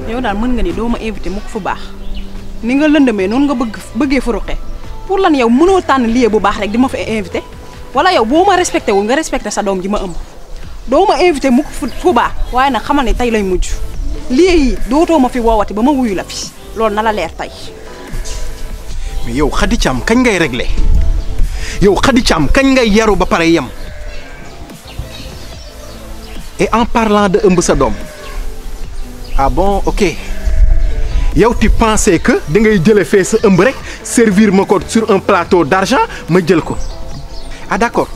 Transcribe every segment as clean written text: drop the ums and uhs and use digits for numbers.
yow daal mën nga ni doo ma invité mu ko fu baax ni nga lëndëmee noonu nga bëggee fu ruqe pour lan yow mënoo tànn lieu bu baax rek di ma fa invité wala yow boo ma respecté wul nga respecté sa doom ji ma ëmb doo ma invité mu ko fu baax waaye nag xamal ne tey lay mujj lieu yi dootoo ma fi woowati ba ma wuyu la fi loolu na la leer tey. mais yow Khady Thiam kañ ngay réglé yow Khady Thiam kañ ngay yaru ba pare yem et en parlant de ëmb sa doom ah bon ok yow tu pensais que da ngay jële fee sa ëmb rek servir ma ko sur un plateau d'argent ma jël ko ah d'accord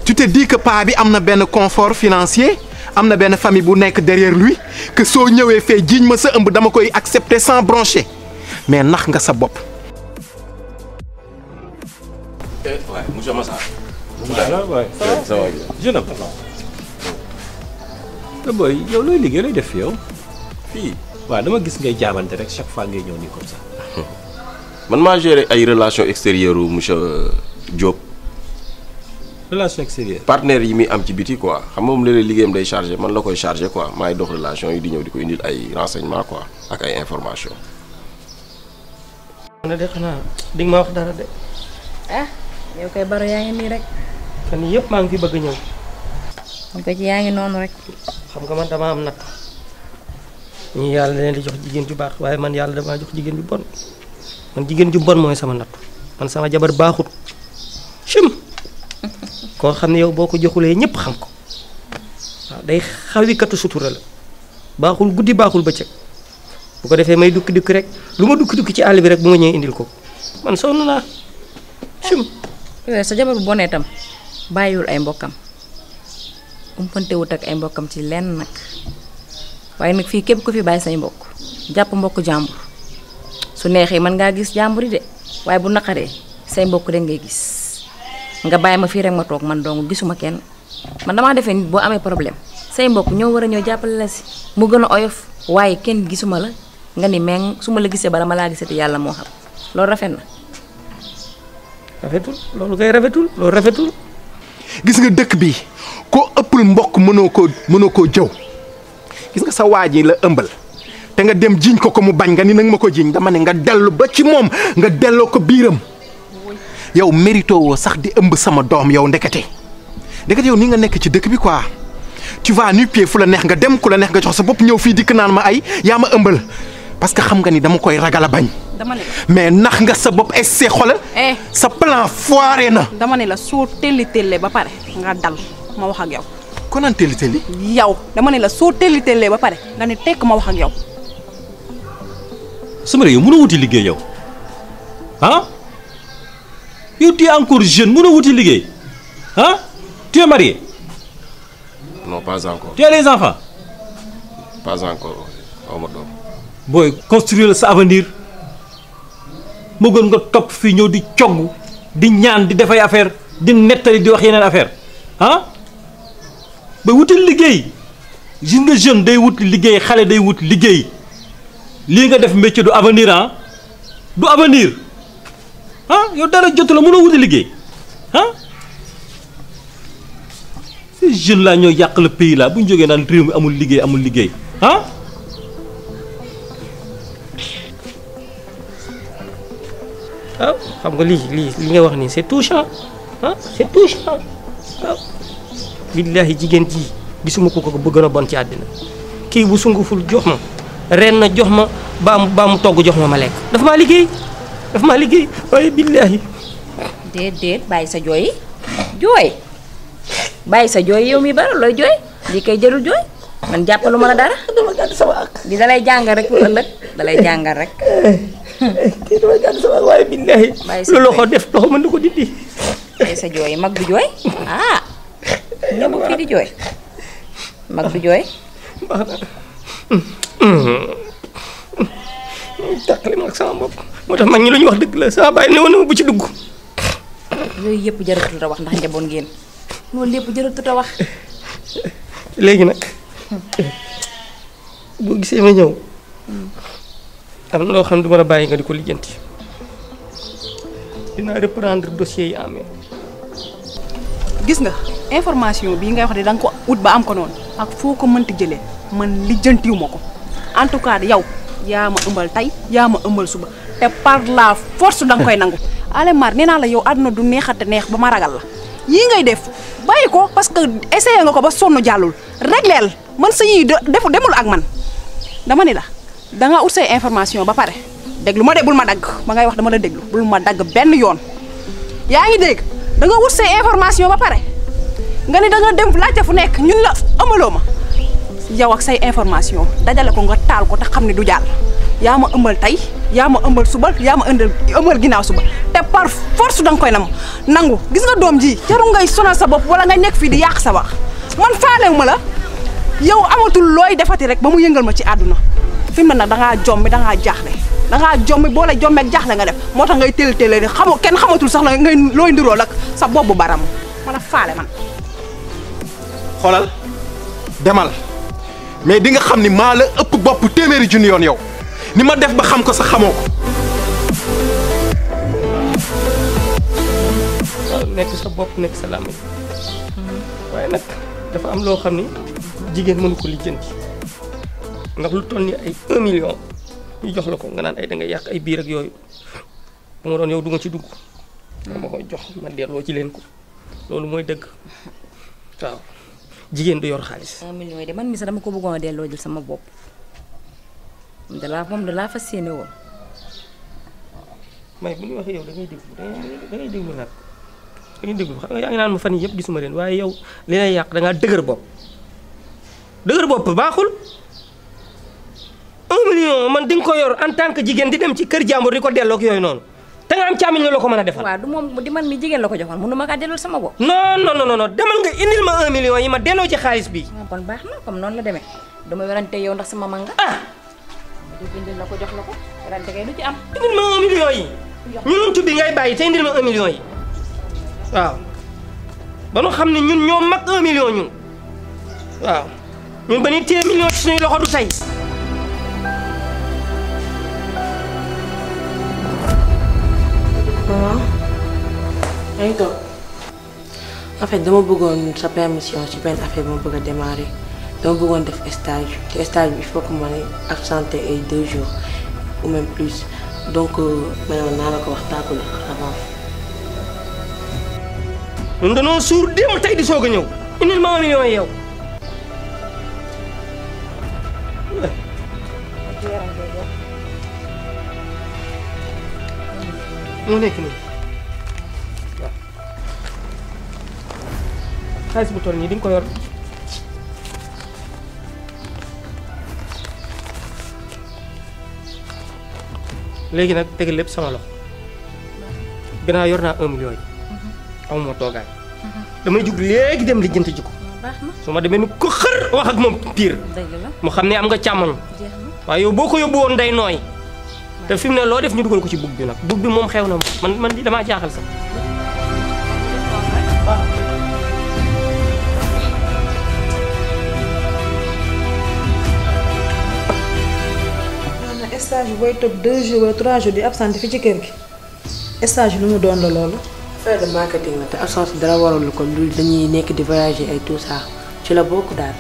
tu te dis que paa bi am na benn confort financier am na benn famille bu nekk derrière lui que soo ñëwee fee jiiñ ma sa ëmb dama koy accepter sans broncher mais nax nga sa bopp. waaye monsieur Massa. waaw ça va jeune homme. boy yow looy liggéey looy def yow. fii. waaw dama gis ngay jaabante rek chaque fois ngay ñëw nii comme ça. man maa géré ay relations extérieures monsieur Diop. relation extérieure. partenaires yi muy am ci biti quoi xam nga moom léeg-léeg liggéeyam day chargé man la koy chargé quoi maay dox relation yi di ñëw di ko indil ay renseignements quoi ak ay informations. man de xanaa di nga ma wax dara de. ah yow kay baro yaa ngi nii rek. fan yii yëpp maa ngi fi bëgg a ñëw. xam ko ci yaa ngi noonu rek. xam nga man dama am natt ñii yàlla leen di jox jigéen ju baax waaye man yàlla damaa jox jigéen ju bon man jigéen ju bon mooy sama natt man sama jabar baaxut chim koo xam ne yow boo ko joxulee ñëpp xam ko waaw day xawikatu sutura la baaxul guddi baaxul bëccëg bu ko defee may dukki rek lu ma dukki ci àll bi rek bu ma ñëwee indil ko man sonn naa chim. yow sa jabar bu bonee tam bàyyiwul ay mbokkam umpantewut ak ay mbokkam ci lenn nag waaye nag fii képp ku fi bàyyi say mbokk jàpp mbokk jàmbur su neexee mën ngaa gis jàmbur yi de waaye bu naqaree say mbokk rek ngay gis nga bàyyi ma fii rek ma toog man dong gisuma kenn man damaa defee nit boo amee problème say mbokk ñoo war a ñëw jàppale la si mu gën a oyof waaye kenn gisuma la nga ni meng su ma la gisee bala ma laa gisati yàlla moo xam loolu rafet na. rafetul loolu kay rafetul. gis nga dëkk bi koo ëppul mbokk mënoo koo jëw gis nga sa waa ji la ëmbal te nga dem jiiñ ko mu bañ nga ni nag ma ko jiiñ dama ne nga dellu ba ci moom nga delloo ko biiram yow mérito woo sax di ëmb sama doom yow ndekete yow ni nga nekk ci dëkk bi quoi tu vas nu-pieds fu la neex nga dem ku la neex nga jox sa bopp ñëw fii dikk naan ma ay yaa ma ëmbal parce que xam nga ni dama koy ragal a bañ. dama ne mais nax nga sa bopp et c'est xoolal. sa plan foiré na. dama ne la soo telli ba pare nga dal ma wax ak yow. kon naan telli. yow dama ne la soo telli ba pare nga ne tekk ma wax ak yow. sama yow mënoo wuti liggéey yow ah yow tu es encore jeune mënoo wuti liggéey ah tu es marié. non pas encore. tu as des enfants. pas encore aw ma doom. booy construire sa avenir moo gën nga topp fii ñëw di cogg di ñaan di defay affaire di nettali di wax yeneen affaire ah ba wuti liggéey gis nga jeune day wut liggéey xale day wut liggéey lii nga def métier du avenir ah du avenir ah yow dara jotu la mënoo wuti liggéey ah ces jeunes là ñoo yàq le pays là bu ñu jógee naan réew mi amul liggéey ah. waaw xam nga li nga wax nii c'est touchant ah c'est touchant waaw billaahi jigéen ji gisuma ko bëgg a bon ci àddina kii bu sunguful jox ma ren na jox ma baa mu togg jox ma lekk dafa maa liggéey waaye billaahi déet bàyyi sa jooy bàyyi sa jooy yow mi bara looy jooy lii kay jërul jooy man jàppaluma la dara dama gàdd sama ak di dalay jàngal rek pour ëllëg dalay jàngal rek kii dama gàdd sama ak waaye billaahi lu loxo def loxo mën na ko dindi bàyyi sa jooy mag du jooy ñëpp fii di jooy mag du jooy baax na tàqale ma ak sama bopp moo tax mag ñi lu ñu wax dëgg la sama bàyyi ne woon na bu ci dugg yooyu yëpp jaratul a wax ndax njaboot ngeen loolu lépp jaratul a wax léegi nag boo gisee ma ñëw am na loo xam ne du ma la bàyyi nga di ko lijjanti dinaa reprendre dossier yi amee gis nga information bii ngay wax de da nga ko ut ba am ko noonu ak foo ko mënti jëlee man lijjantiwuma ko en tout cas yow yaa ma ëmbal tey yaa ma ëmbal suba te par la force danga koy nangu. Alimar nee naa la yow àdduna du neexate neex ba ma ragal la yii ngay def bàyyi ko parce que essayé nga ko ba sonn jàllul régleel man sa yii demul ak man dama ni la danga ut say information ba pare déglu ma de bul ma dagg ba ngay wax dama la déglu bul ma dagg benn yoon yaa ngi dégg danga wut say information ba pare nga ni danga dem laajte fu nekk ñun la ëmbaloo ma yow ak say information dajale ko nga taal ko te xam ne du jàll yaa ma ëmbal tey yaa ma ëmbal suba yaa ma ëmbal ginnaaw suba te par force danga koy nangu gis nga doom ji jaru ngay sonal sa bopp wala nga nekk fii di yàq sa wax man faalewu ma la yow amatul looy defati rek ba mu yëngal ma ci àdduna fi mu ne nag dangaa jommi dangaa jommi boole jommi ak jaaxle nga def moo tax ngay teel di xamoo kenn xamatul sax la ngay looy ndiroo ak sa boobu baram man a faale man xoolal demal mais di nga xam ni maa la ëpp bopp téeméeri junni yoon yow ni ma def ba xam ko sax xamoo ko. waaw nekk sa bopp nekk sa làmmiñ waaye nag dafa am loo xam ni jigéen mënu ko lijjanti ndax lu toll ni ay 1 million ñu jox la ko nga naan ay da ngay yàq ay biir ak yooyu bu ma doon yow du nga ci dugg nga ma koy jox ma delloo ci leen ko loolu mooy dëgg waaw jigéen du yor xaalis. 1 million yi de man mi sax dama ko bëggoon a delloo jël sama bopp moom da laa fas yéene woon. may bu ñu waxee yow da ngay déglu nag da ngay déglu xam nga yaa ngi naan ma fan yii yëpp gisuma leen waaye yow li lay yàq da ngaa dëgër bopp baaxul 1 million man di nga ko yor en tant que jigéen di dem ci kër jàmbur di ko delloo ak yooyu noonu te nga am càmmiñ la ko mën a defal. waaw du moom di man mi jigéen la ko joxoon mënu ma kaa delloo sama bopp. non demal nga indil ma 1 million yi ma delloo ci xaalis bi. waaw kon baax na comme noonu la demee dama werante yow ndax sama manga. du indil la ko jox la ko werante kay du ci am. indil ma 1 million yi. ñu luñ tuddi ngay bàyyi te indil ma 1 million yi waaw ba nu xam ne ñun ñoo mag 1 million ñun waaw ñun ba ñuy téye million ci suñuy loxo du tey. maman yaa ngi toog en fait dama bëggoon sa permission ci benn affaire bu ma bëgg a démarrer dama bëggoon def stage te stage bi il faut que ma ne absenté ay 2 jours ou même plus donc ma ne ma naa la ko wax tàggu la avant. ñun dañoo suur démb tey di soog a ñëw indil ma 1 million yow. moo nekk nii waaw xaalis bu toll nii di nga ko yor léegi nag tegal lépp sama loxo gannaaw yor naa 1 million yi amuma toogaay damay jug léegi dem lijjanti ji ko su ma demee ni ko xër wax ak moom pire mu xam ne am nga càmmoñ waaye yow boo ko yóbbu woon day nooy te fi mu ne loo def ñu dugal ko ci bug bi nag bug bi moom xew na man di damaa jaaxal sax. maanaam stage bi booy toog 2 jours wala 3 jours di absenté fi ci kër gi stage lu mu doon la loolu. affaire de marketing la te absence dara warul ko lu dañuy nekk di voyager ay tout ça ci la bokk daal.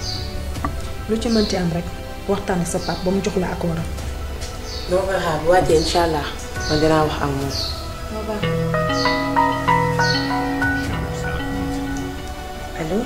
lu ci mënti am rek waxtaan ak sa pap ba mu jox la accord am. doo koy xaar bu wàccee incha allah man dinaa wax ak moom. allo.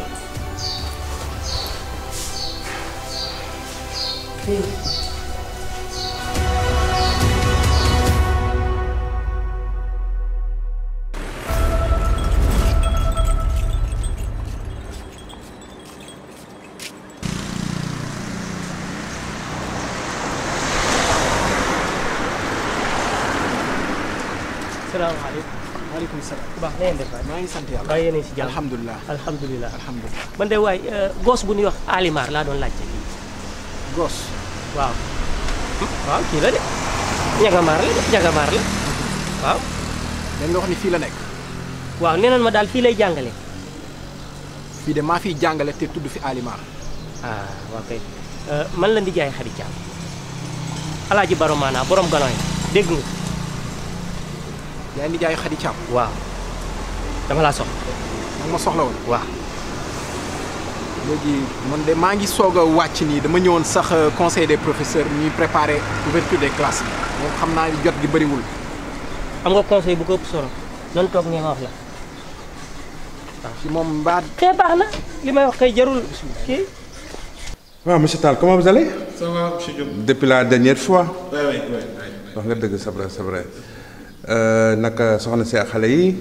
salaamaaleykum. maaleykum salaam. bu baax na ngeen def waay. maa ngi sant yàlla. waaye yéen a ngi si jàmm alhamdulilah. alhamdulilah. alhamdulilah. man de waay gos bu ñuy wax Alimar laa doon laajte fii. gos. waaw. waaw kii la de. ñagamaar la waaw. dañ nga wax ni fii la nekk. waaw nee nañ ma daal fii lay jàngale. fii de maa fiy jàngale te tudd fi Alimar. ah waaw kay man la ndijaay Xadi Caam alaaji Baro maanaa borom galon yi dégg nga. yaa ngi jaayu Xadi Caam. waaw dama laa soxla. nag ma soxla woon. waaw. léegi man de maa ngi soog a wàcc nii dama ñëwoon sax conseil des professeurs ñuy préparer ouverture des classes moom xam naa ni jot gi bëriwul. am nga conseil bu ko ëpp solo nan toog ngeen wax la. waaw si moom mbaa. xëy baax na li may wax kay jarul kii. waaw monsieur Tall comment vous allez. Ça va monsieur Diop. Depuis la dernière fois. Oui. wax nga dëgg c'est vrai. naka soxna si ak xale yi.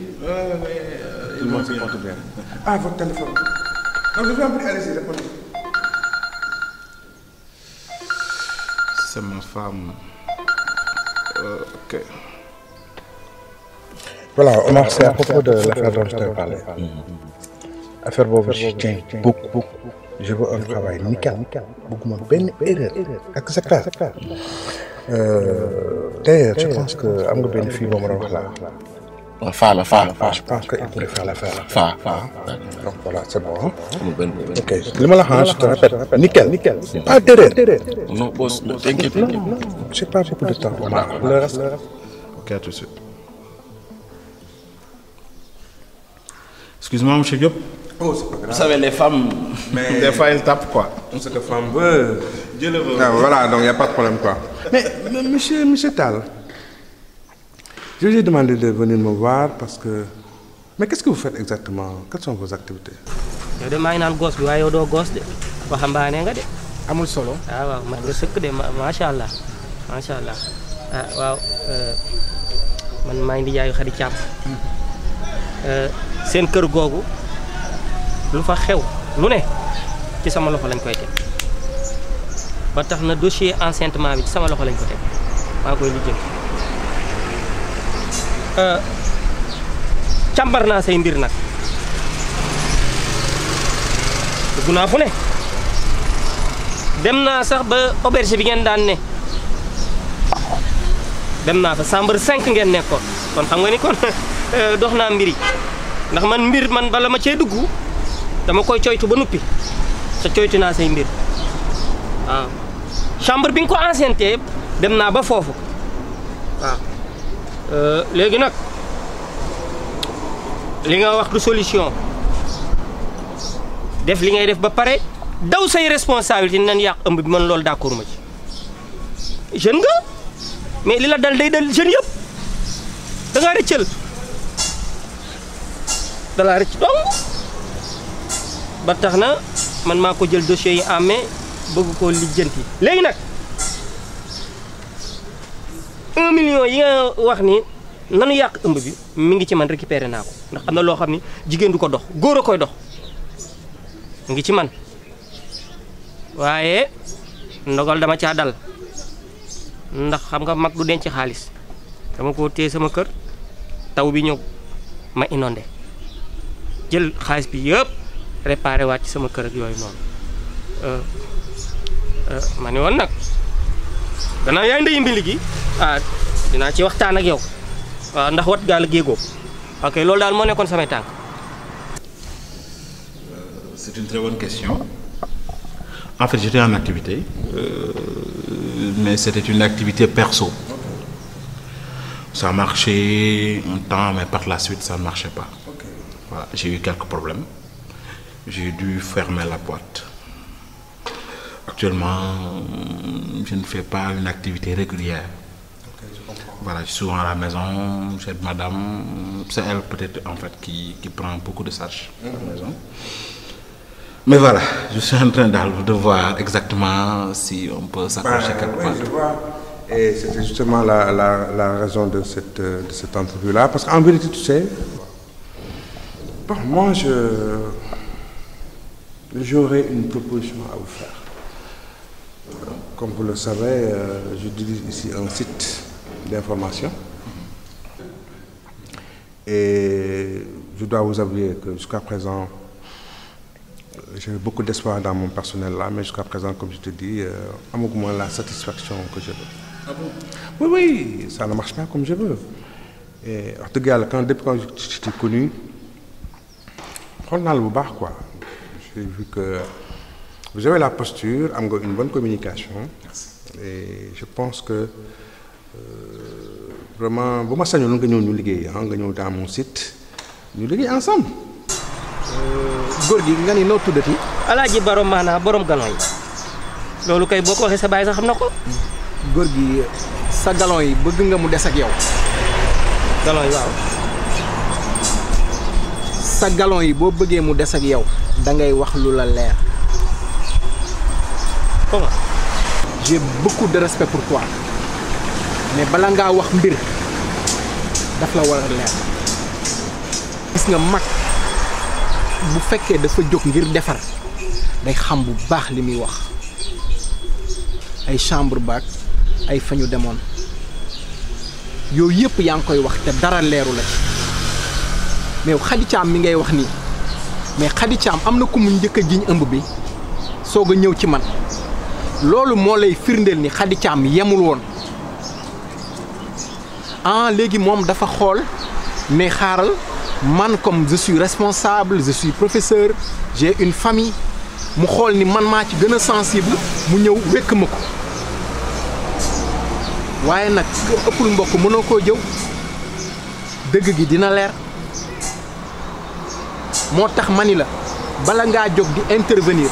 Tout le monde se porte bien. Ah, votre téléphone. Non, je vous en prie, allez-y, répondez. C'est ma femme. Ok. Voilà, Omar, c'est à propos de l'affaire dont je t'avais parlé. Affaire boobu, je tiens beaucoup. Je veux un travail nickel. Beaucoup moins benn erreur. Est-ce que c'est clair? D'ailleurs, je pense que am nga benn fille boo ma doon wax là. Je pense qu'il pourrait faire l'affaire. Donc voilà, c'est bon. Hein? Ok. Le malin, je te répète. Nickel. Pas d'erreur. Non, boss, ne t'inquiète pas. Non, j'ai pas beaucoup de temps. Voilà. Le reste. Ok, à tout de suite. Excuse-moi, monsieur Diop. Oh, c'est pas grave. Vous savez, les femmes, Mais des fois, elles tapent quoi. Ce que femme veut. Dieu le veut. Ah, voilà, donc il n'y a pas de problème quoi. Mais monsieur Tall, je vous ai demandé de venir me voir parce que... Mais qu'est-ce que vous faites exactement? Quelles sont vos activités? yow de maa ngi naan gosse bi waaye yow doo gosse de waxambaane nga de. amul solo. ah waaw man nga sëkk de macha allah ah waaw man maa ngi di jaayu xarit càpp seen kër googu lu fa xew lu ne ci sama loxo lañ koy teg ba tax na dossier enceintement bi ci sama loxo lañ ko teg maa koy lijjanti càmbar naa say mbir nag dugg naa fu ne dem naa sax ba auberge bi ngeen daan ne dem naa fa chambre 5 ngeen nekkoon kon xam nga ni kon dox naa mbir yi ndax man bala ma cee dugg dama koy coytu ba nuppi sa coytu naa say mbir waaw chambre bi nga ko enceinté dem naa ba foofu waaw léegi nag li nga wax du solution def li ngay def ba pare daw say responsabilité nan yàq ëmb bi man loolu d'accord ma ci jeune nga mais li la dal day dal jeune yëpp da ngaa rëccal da laa rëcc dong ba tax na man maa ko jël dossier yi en main bëgg koo lijjanti léegi nag 1 million yi nga wax ni nanu yàq ëmb bi mi ngi ci man récupéré naa ko ndax am na loo xam ni jigéen du ko dox góor a koy dox mu ngi ci man waaye ndogal dama caa dal ndax xam nga mag du denc xaalis dama ko téye sama kër taw bi ñëw ma inondé jël xaalis bi yëpp réparé waat ci sama kër ak yooyu noonu ma ne woon nag gannaaw yaay ndeyu mbili gi dinaa ci waxtaan ak yow waaw ndax wat gaal géegoo ok loolu daal moo nekkoon samay tànk. C'est une très bonne question. En fait, j'étais en activité, mais c'était une activité perso. Ça marchait un temps, mais par la suite, ça ne marchait pas. Voilà, j'ai eu quelques problèmes. J'ai dû fermer la boîte. Actuellement, je ne fais pas une activité régulière. Voilà, je suis souvent à la maison, j'aide madame. C'est elle peut-être en fait qui prend beaucoup de charges à la maison. Mais voilà, je suis en train de voir exactement si on peut s'accrocher quelque part. Oui, je vois. Et c'était justement la raison de cette entrevue-là. Parce qu'en vérité, tu sais, bon, moi, j'aurais une proposition à vous faire. Comme vous le savez, je dirige ici un site d'information. Et je dois vous avouer que jusqu'à présent, j'ai beaucoup d'espoir dans mon personnel là, mais jusqu'à présent, comme je te dis, à mon moment, la satisfaction que je veux. Ah bon? Oui, ça ne marche pas comme je veux. Et depuis quand je t'ai connu, on a le bar quoi. J'ai vu que vous avez la posture, une bonne communication. Merci. Et je pense que vraiment, vous m'avez dit que nous sommes dans mon site, nous sommes ensemble. góor gi nga ni noo tuddati. Alaaji Baro maanaa borom galon yi loolu kay boo ko waxee sa baay sax xam na ko. góor gi sa galon yi bëgg nga mu des ak yow. galon yi waaw. sa galon yi boo bëggee mu des ak yow da ngay wax lu la leer. comment. j'ai beaucoup de respect pour toi mais bala ngaa wax mbir daf la war a leer. gis nga mag bu fekkee dafa jóg ngir defar day xam bu baax li muy wax ay chambre baak ay fa ñu demoon yooyu yëpp yaa ngi koy wax te dara leeru la ci mais Khady Thiam mi ngay wax nii mais Khady Thiam am na ku mu njëkk a jiñ ëmb bi soog a ñëw ci man loolu moo lay firndeel ni Khady Thiam yemul woon léegi moom dafa xool ne xaaral man comme je suis responsable je suis professeur j'ai une famille mu xool ni man maa ci gën a sensible mu ñëw wekk ma ko waaye nag ko ëppul mbokk mënoo koo jëw dëgg gi dina leer moo tax ma ni la bala ngaa jóg di intervenir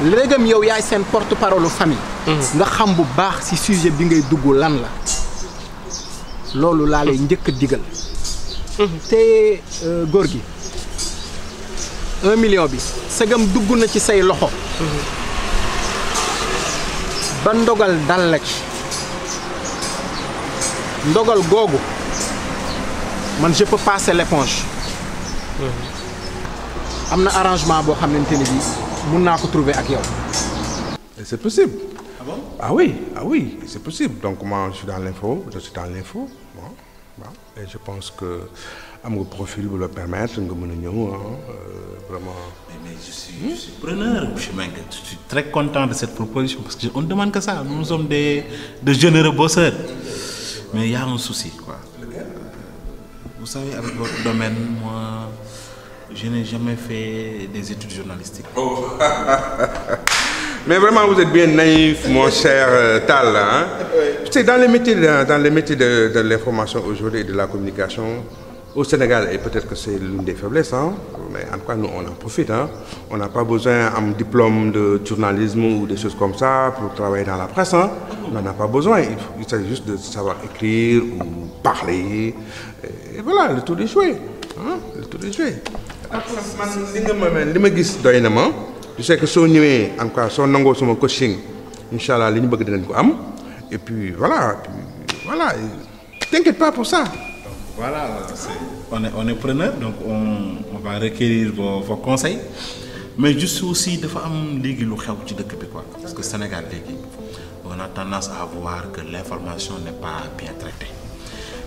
léegam yow yaay seen porte-parole famille. nga xam bu baax ci sujet bi ngay dugg lan la loolu laa lay njëkk a digal. te góor gi 1 million bi sagam dugg na ci say loxo. ba ndogal dal la ci ndogal googu man je peux passer l'éponge. am na arrangement boo xamante ne bii mun naa ko trouver ak yow. Et c'est possible. Ah bon? Ah oui, c'est possible. Donc moi, je suis dans l'info. Bon, et je pense que mon profil vous le permettre, vraiment. Mais je suis preneur, M. Mengue. Je suis très content de cette proposition parce qu'on ne demande que ça. Nous sommes de généreux bosseurs. Mais il y a un souci, quoi. Vous savez, avec votre domaine, moi, je n'ai jamais fait des études journalistiques. Oh. Mais vraiment, vous êtes bien naïf, mon cher Tal. Hein? Oui. Tu sais, dans les métiers de l'information aujourd'hui et de la communication, au Sénégal, et peut-être que c'est l'une des faiblesses, hein? Mais en tout cas, nous, on en profite. Hein? On n'a pas besoin d'un diplôme de journalisme ou des choses comme ça pour travailler dans la presse. Hein? On n'en a pas besoin. Il s'agit juste de savoir écrire ou parler. Et voilà, le tour est joué. Hein? Le tour est joué. Je sais que si on est encore sur mon coaching, Inch'Allah, et puis voilà, t'inquiète pas pour ça. Donc, voilà, on est preneur, donc on va requérir vos conseils. Mais juste aussi, de faire parce que le Sénégal, on a tendance à voir que l'information n'est pas bien traitée.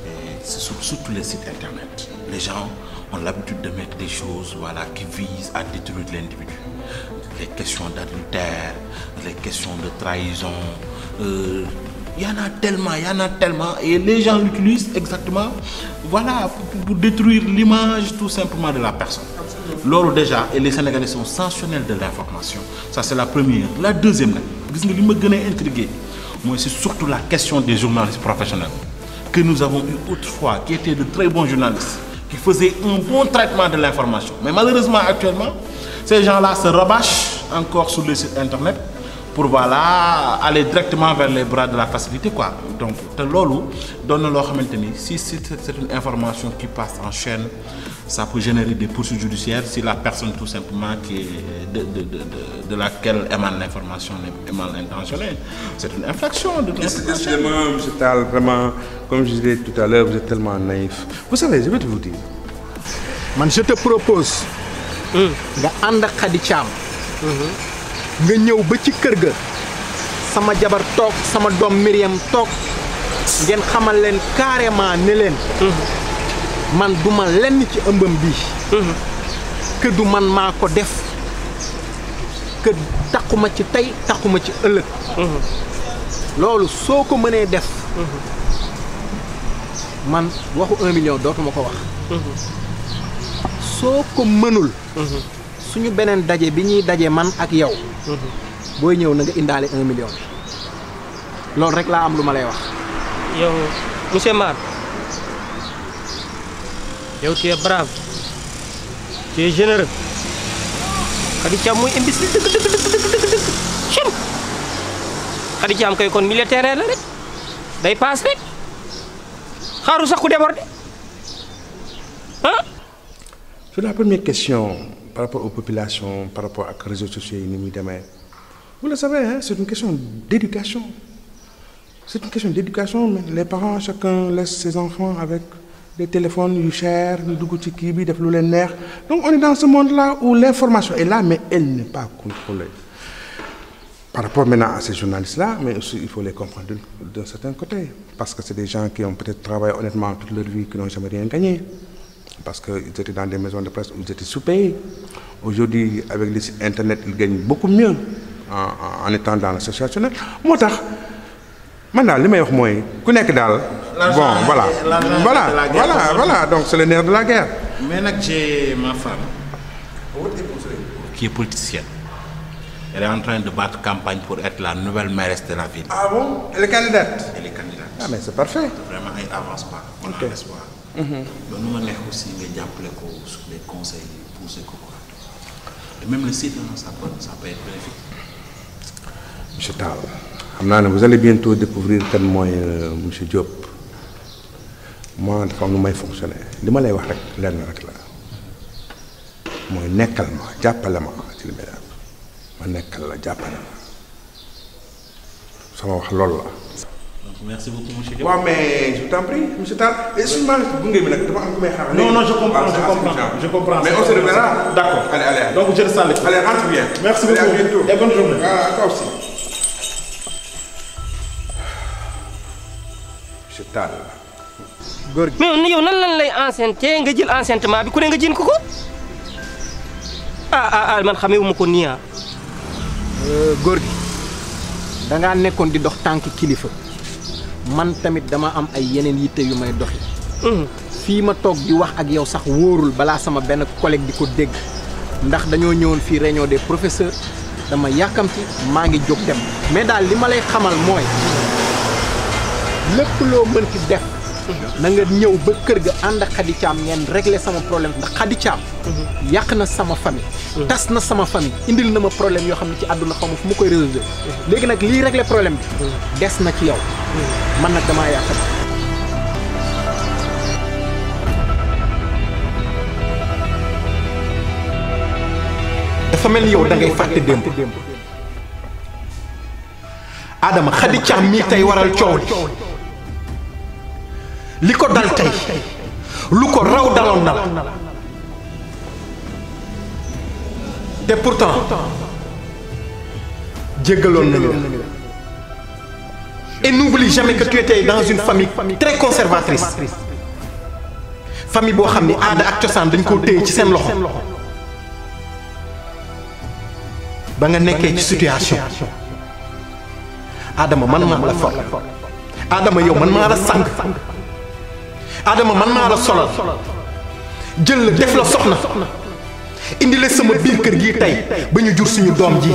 Et c'est sur tous les sites internet. Les gens ont l'habitude de mettre des choses qui visent à détruire l'individu. Les questions d'adultère, les questions de trahison. Il y en a tellement. Et les gens l'utilisent exactement pour détruire l'image tout simplement de la personne. Lors déjà, et les Sénégalais sont sensationnels de l'information. Ça, c'est la première. La deuxième, ce qui m'a intrigué, c'est surtout la question des journalistes professionnels que nous avons eu autrefois, qui étaient de très bons journalistes, qui faisaient un bon traitement de l'information. Mais malheureusement, actuellement, ces gens-là se rabâchent encore sur le site internet pour aller directement vers les bras de la facilité, quoi. Donc, si c'est une information qui passe en chaîne, ça peut générer des poursuites judiciaires si la personne tout simplement de laquelle émane l'information est mal intentionnée. C'est une infraction de Excusez-moi, M. Tal, vraiment, comme je disais tout à l'heure, vous êtes tellement naïf. Vous savez, je vais te vous dire. Man, je te propose nga ànd ak Khady Thiam nga ñëw ba ci kër ga sama jabar toog sama doom Myriam toog ngeen xamal leen carrément ne leen man duma lenn ci ëmbam bi que du man maa ko def que taxuma ci tey taxuma ci ëllëg loolu soo ko mënee def man waxu 1 million dootuma ko wax soo ko mënul suñu beneen daje bi ñuy daje man ak yow booy ñëw na nga indaale 1 million bi loolu rek laa am lu ma lay wax. yow monsieur Mar yow tu es brave tu es généreux Khady Thiam mooy imbécile dëgg cim Khady Thiam kay kon militaire la rek day paas rek xaaru sax ku débordé ah. Sur la première question par rapport aux populations par rapport aux réseaux sociaux yi ni muy demee vous le savez hein, c'est une question d'éducation. C'est une question d'éducation, mais les parents, chacun laisse ses enfants avec des téléphones yu chers, ñu dugg ci kii bi def lu leen neex. Donc on est dans ce monde-là où l'information est là, mais elle n'est pas contrôlée. Par rapport maintenant à ces journalistes-là, mais aussi il faut les comprendre d'un certain côté. Parce que c'est des gens qui ont peut-être travaillé honnêtement toute leur vie, qui n'ont jamais rien gagné. Parce qu'ils étaient dans des maisons de presse où ils étaient sous-payés. Aujourd'hui, avec les sites Internet, ils gagnent beaucoup mieux en étant dans l'associationnel. Moo tax man daal li may wax mooy ku nekk daal. bon voilà donc c'est le nerf de la guerre. Mais nag j'ai ma femme qui est politicienne. Elle est en train de battre campagne pour être la nouvelle mairesse de la ville. Ah bon? Elle est candidate? Elle est candidate. Ah mais c'est parfait. Vraiment elle avance pas. On a l'espoir. Donc nu ma neex aussi nga jàppale ko sur les conseils pousser ko quoi. Et même le site ça peut être bénéfique. Monsieur Tall. xam naa ne vous allez bientôt découvrir kan mooy monsieur Diop moi dafa am nu may fonctionner li ma lay wax rek lenn rek la mooy nekkal ma jàppale ma ci li may def ma nekkal la jàppale ma sama wax loolu la. Merci beaucoup monsieur Diop. waaw mais je t'en prie monsieur Tall et sûrement gunge bi nag dama am ku may xaar. non je comprends. Mais on se reverra. D'accord. Allez. Donc je le sens. Allez rentre bien. Merci beaucoup. À bientôt. Et bonne journée. Ah toi aussi. Monsieur Tall. góor gi mais yow nan lan lay enceinte nga jël enceintement bi ku ne nga jin ko man xamee wu ma ko nii góor gi da ngaa nekkoon di dox tànk kilifa man tamit dama am ay yeneen yitte yu may doxi fii ma toog di wax ak yow sax wóorul balaa sama benn collègue di ko dégg ndax dañoo ñëwoon fii réunion des professeurs dama yàkkamti maa ngi jóg dem mais daal li ma lay xamal mooy lépp loo mën ci def na nga ñëw ba kër ga ànd ak Khady Thiam ngeen régler sama problème ndax Khady Thiam yàq na sama famille tas na sama famille indil na ma problème yoo xam ne ci àdduna xamu fu mu koy résoudre léegi nag lii régler problème bi des na ci yow man nag damaa yàqam dafa mel ni yow da ngay fàtte démb Adama Khady Thiam mii tey waral coow li ko dal tey lu ko raw daloon na la te pourtant jéggaloon nañu et n'oublie jamais que tu étais dans une famille très conservatrice famille boo xam ni aada ak cosaan dañ koo téye ci seen loxo ba nga nekkee ci situation Adama man maa la for Adama yow man maa la sànq Adama man maa la solal jël la def la soxna indi la sama biir kër gi tey ba ñu jur suñu doom ji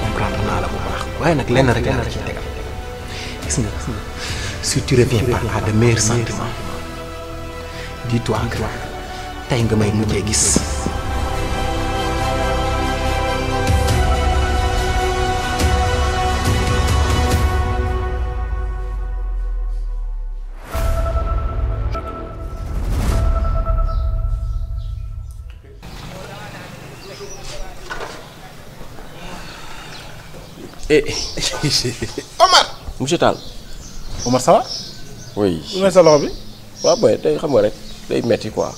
comprendre naa la bu baax waaye nag lenn rek laa la ciy tegal gis nga si tu reviens pas à de meilleurs sentiments dis-toi que tey nga may mujjee gis Omar. Monsieur Tall. Omar ça va? Oui. Lu sa loxo bi? waaw booy tey xam nga rek day metti quoi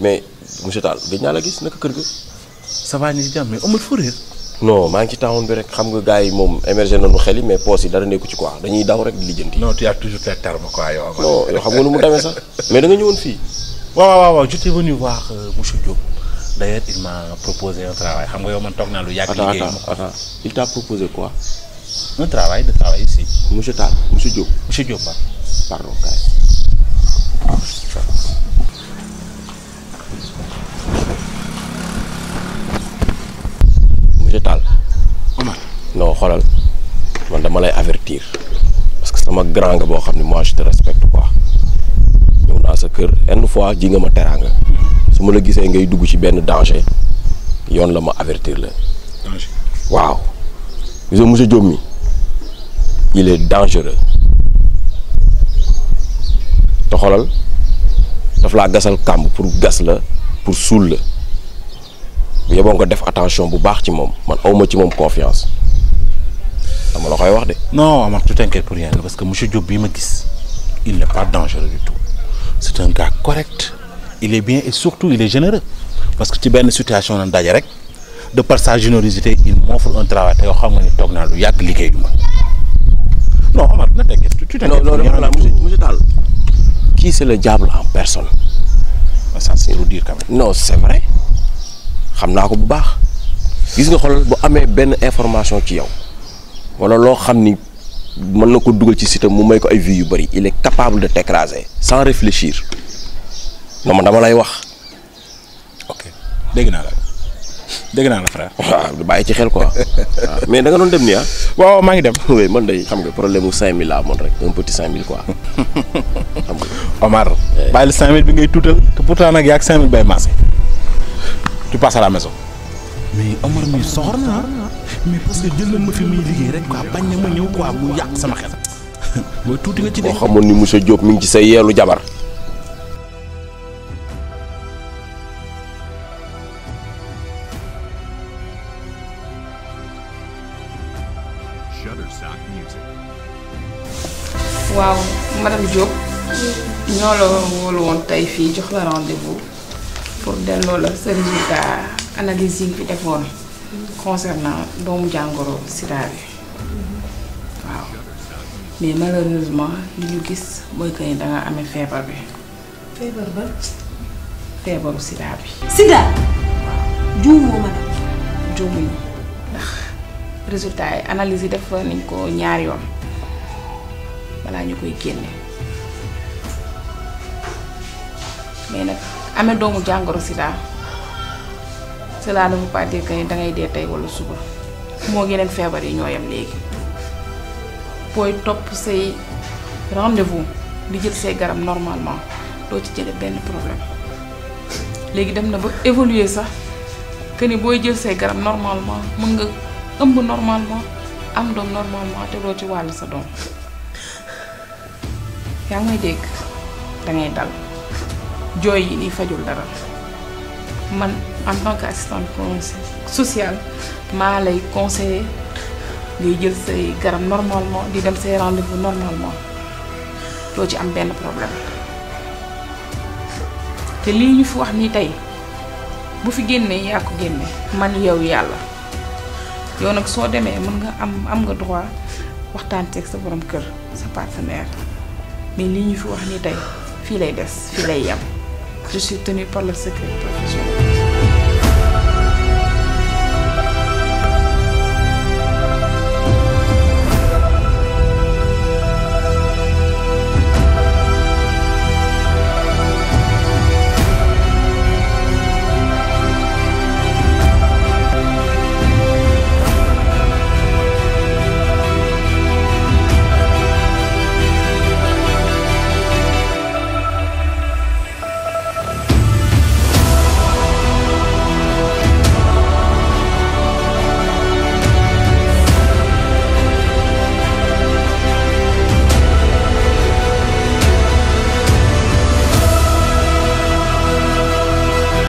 mais monsieur Tall gëj naa la gis naka kër ga. Ça va ñu ngi jàmm mais Omar foo réer? non maa ngi ci tawoon bi rek xam nga gars yi moom émergé nañu xel yi mais poos yi dara nekku ci quoi dañuy daw rek di lijjanti. Non tu as toujours tes termes quoi yow. non yoo xam nga nu mu demee sax mais da nga ñëwoon fii. waaw j'étais venu voir monsieur Diop. D'ailleurs il m'a proposé un travail xam nga yow man toog naa lu yàgg. Attends, il t'a proposé quoi? Un travail de travail ici. Monsieur Tall, monsieur Diop. Monsieur Diop ba. Pardon kay. Monsieur Tall. Omar. Non xoolal man dama lay avertir parce que sama grand nga boo xam ne moi je te respecte quoi sa kër une fois ji nga ma teraanga su ma la gisee ngay dugg ci benn danger yoon la ma avertir la. danger waaw gis nga monsieur Diop mi il est dangereux te xoolal daf laa gasal kàmb pour gas la pour suul la bu yeboo nga def attention bu baax ci moom man awma ci moom confiance dama la koy wax de. non Omar tu t'inquiètes pour rien parce que monsieur Diop bii ma gis il n'est pas dangereux du tout c'est un gars correct il est bien et surtout il est généreux parce que ci benn situation nan daje rek de par sa générosité il m'offre un travail te yoo xam nga ni toog naa lu yàgg liggéey du ma non Omar na t'inquiète tu t'inquiètes non monsieur Tall kii c'est le diable en personne. ça c'est trop dire quand même. non c'est vrai xam naa ko bu baax gis nga xoolal bu amee benn information ci yow wala loo xam ni mën na ko dugal ci site mu may ko ay vues yu bari il est capable de t'écraser sans réfléchir non man dama lay wax. ok dégg naa la frère. waaw bàyyi ci xel quoi waaw mais da nga doon dem nii ah. waaw maa ngi dem. oui man day xam nga problème mu 5000 laa amoon rek un petit 5000 quoi xam nga. Omar. bàyyil 5000 bi ngay tuutal te pourtant nag yaa ak 5000 bay maase. tu passes à la maison. mais Omar mi soxor na mais parce que jël ma fi muy liggéey rek quoi bañ na ma ñëw quoi mu yàq sama xel. mooy tuuti nga ci boo xamoon ni monsieur Diop mi ngi ci say yeelu jabar. waaw madame Diop ñoo la wóolu woon tey fii jox la rendez-vous pour delloo la sa résultat analyse yi nga fi defoon concernant doomu jàngoro sida bi waaw mais malheureusement li ñu gis mooy que ni danga amee feebar bi. feebar ba. feebaru sida bi. sida. juumoo ma dem. juumuñu ndax résultat yi analyse yi def nañ ko ñaari yoon. balaa ñu koy génne mais nag amee doomu jàngoro sida cela ne veut pas dire que ni dangay dee tey walla suba moo yeneen feebar yi ñoo yem léegi booy topp say rendez-vous di jël say garab normalement doo ci jële benn problème léegi dem na ba évoluer sax que ni booy jël say garab normalement mën nga ëmb normalement am doom normalement te doo ci wàll sa doom yaa ngi may dégg dangay dal jooy yi nii fajul dara man en tant qu'assistante sociale maa lay conseiller ngay jël say garab normalement di dem say rendez-vous normalement doo ci am benn problème te lii ñu fi wax nii tey bu fi génnee yaa ko génne man yow yàlla yow nag soo demee mën nga am nga droit waxtaan ak sa borom kër sa partenaire mais lii ñu fi wax nii tey fii lay des fii lay yem je suis tenue par le secret professionnel.